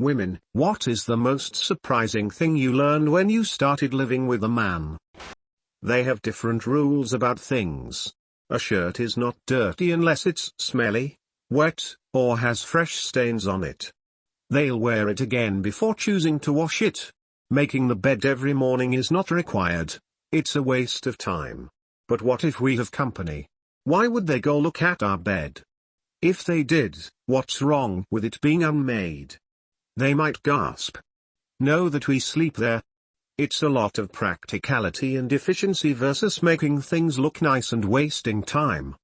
Women, what is the most surprising thing you learned when you started living with a man? They have different rules about things. A shirt is not dirty unless it's smelly, wet, or has fresh stains on it. They'll wear it again before choosing to wash it. Making the bed every morning is not required. It's a waste of time. But what if we have company? Why would they go look at our bed? If they did, what's wrong with it being unmade? They might gasp. Know that we sleep there. It's a lot of practicality and efficiency versus making things look nice and wasting time.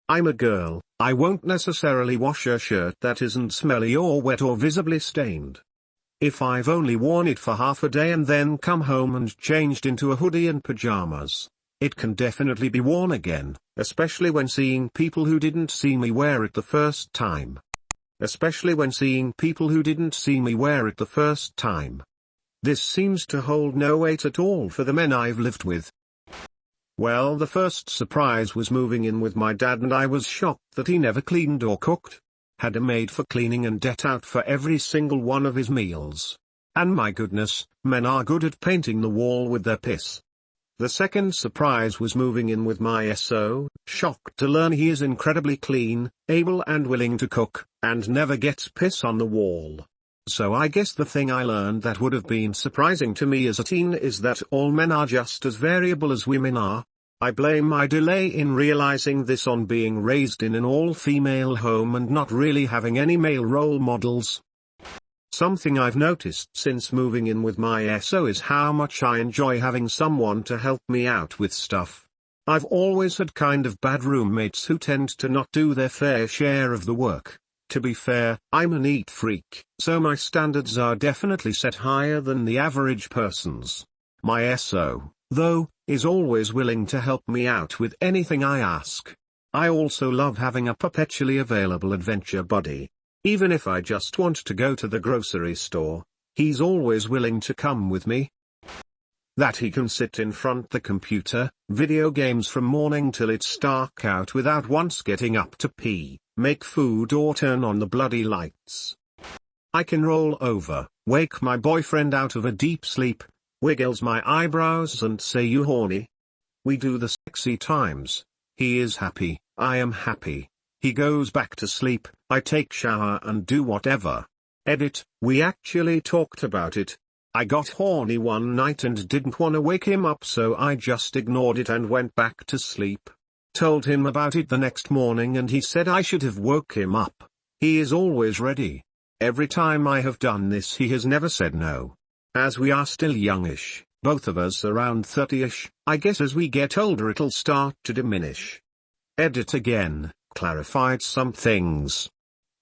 I'm a girl, I won't necessarily wash a shirt that isn't smelly or wet or visibly stained. If I've only worn it for half a day and then come home and changed into a hoodie and pajamas, it can definitely be worn again, especially when seeing people who didn't see me wear it the first time. This seems to hold no weight at all for the men I've lived with. Well, the first surprise was moving in with my dad, and I was shocked that he never cleaned or cooked. Had a maid for cleaning and det out for every single one of his meals. And my goodness, men are good at painting the wall with their piss. The second surprise was moving in with my SO, shocked to learn he is incredibly clean, able and willing to cook, and never gets piss on the wall. So I guess the thing I learned that would have been surprising to me as a teen is that all men are just as variable as women are. I blame my delay in realizing this on being raised in an all-female home and not really having any male role models. Something I've noticed since moving in with my SO is how much I enjoy having someone to help me out with stuff. I've always had kind of bad roommates who tend to not do their fair share of the work. To be fair, I'm a neat freak, so my standards are definitely set higher than the average person's. My SO, though, is always willing to help me out with anything I ask. I also love having a perpetually available adventure buddy. Even if I just want to go to the grocery store, he's always willing to come with me. That he can sit in front the computer, video games from morning till it's dark out without once getting up to pee, make food or turn on the bloody lights. I can roll over, wake my boyfriend out of a deep sleep, wiggles my eyebrows and say you horny. We do the sexy times. He is happy, I am happy. He goes back to sleep, I take shower and do whatever. Edit, we actually talked about it. I got horny one night and didn't wanna wake him up, so I just ignored it and went back to sleep. Told him about it the next morning and he said I should have woke him up. He is always ready. Every time I have done this he has never said no. As we are still youngish, both of us around 30ish, I guess as we get older it'll start to diminish. Edit again, clarified some things.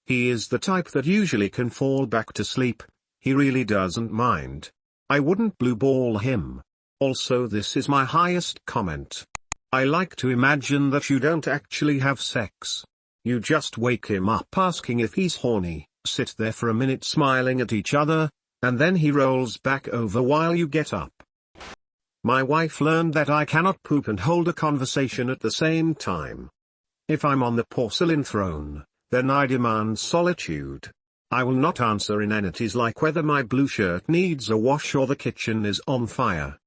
He is the type that usually can fall back to sleep. He really doesn't mind. I wouldn't blue ball him. Also, this is my highest comment. I like to imagine that you don't actually have sex. You just wake him up asking if he's horny, sit there for a minute smiling at each other, and then he rolls back over while you get up. My wife learned that I cannot poop and hold a conversation at the same time. If I'm on the porcelain throne, then I demand solitude. I will not answer inanities like whether my blue shirt needs a wash or the kitchen is on fire.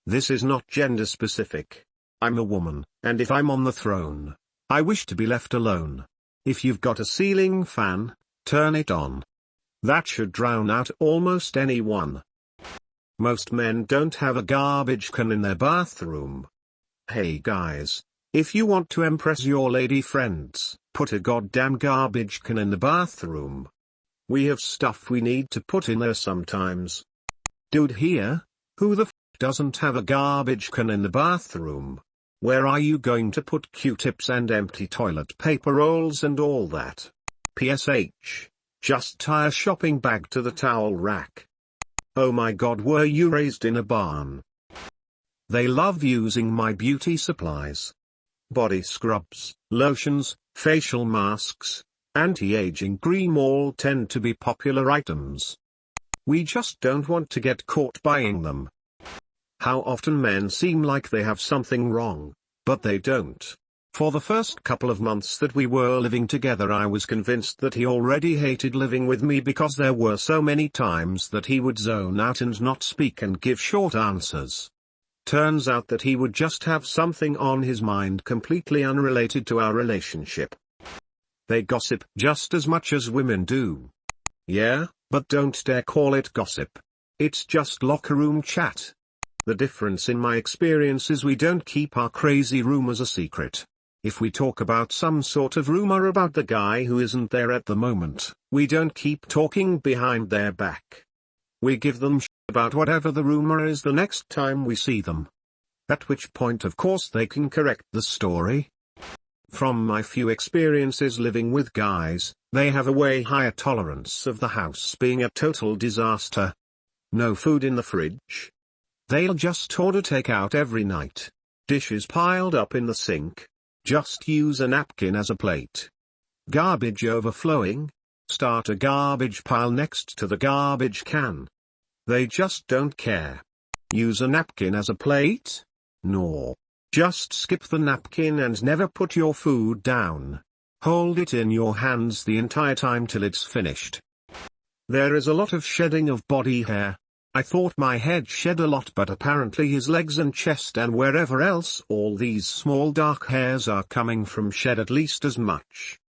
This is not gender specific. I'm a woman, and if I'm on the throne, I wish to be left alone. If you've got a ceiling fan, turn it on. That should drown out almost anyone. Most men don't have a garbage can in their bathroom. Hey guys, if you want to impress your lady friends, put a goddamn garbage can in the bathroom. We have stuff we need to put in there sometimes. Dude here, who the f doesn't have a garbage can in the bathroom? Where are you going to put Q-tips and empty toilet paper rolls and all that? PSH, just tie a shopping bag to the towel rack. Oh my god, were you raised in a barn? They love using my beauty supplies. Body scrubs, lotions, facial masks, anti-aging cream all tend to be popular items. We just don't want to get caught buying them. How often men seem like they have something wrong, but they don't. For the first couple of months that we were living together I was convinced that he already hated living with me because there were so many times that he would zone out and not speak and give short answers. Turns out that he would just have something on his mind completely unrelated to our relationship. They gossip just as much as women do. Yeah, but don't dare call it gossip. It's just locker room chat. The difference in my experience is we don't keep our crazy rumors a secret. If we talk about some sort of rumor about the guy who isn't there at the moment, we don't keep talking behind their back. We give them shit about whatever the rumor is the next time we see them. At which point of course they can correct the story. From my few experiences living with guys, they have a way higher tolerance of the house being a total disaster. No food in the fridge. They'll just order takeout every night. Dishes piled up in the sink. Just use a napkin as a plate. Garbage overflowing. Start a garbage pile next to the garbage can. They just don't care. Use a napkin as a plate? No. Just skip the napkin and never put your food down. Hold it in your hands the entire time till it's finished. There is a lot of shedding of body hair. I thought my head shed a lot, but apparently his legs and chest and wherever else all these small dark hairs are coming from shed at least as much.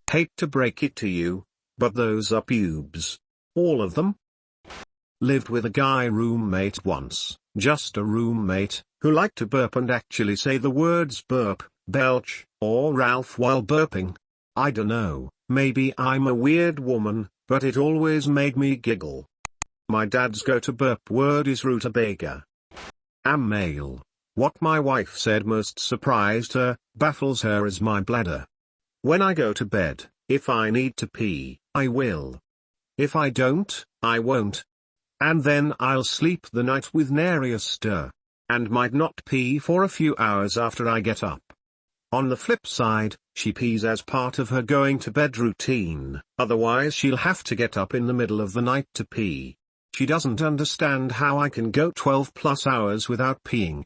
Hate to break it to you, but those are pubes. All of them. Lived with a guy roommate once, just a roommate, who liked to burp and actually say the words burp, belch, or Ralph while burping. I dunno, maybe I'm a weird woman, but it always made me giggle. My dad's go-to burp word is rutabaga. Am male. What my wife said most surprised her, baffles her is my bladder. When I go to bed, if I need to pee, I will. If I don't, I won't. And then I'll sleep the night with nary a stir. And might not pee for a few hours after I get up. On the flip side, she pees as part of her going to bed routine, otherwise she'll have to get up in the middle of the night to pee. She doesn't understand how I can go 12+ hours without peeing,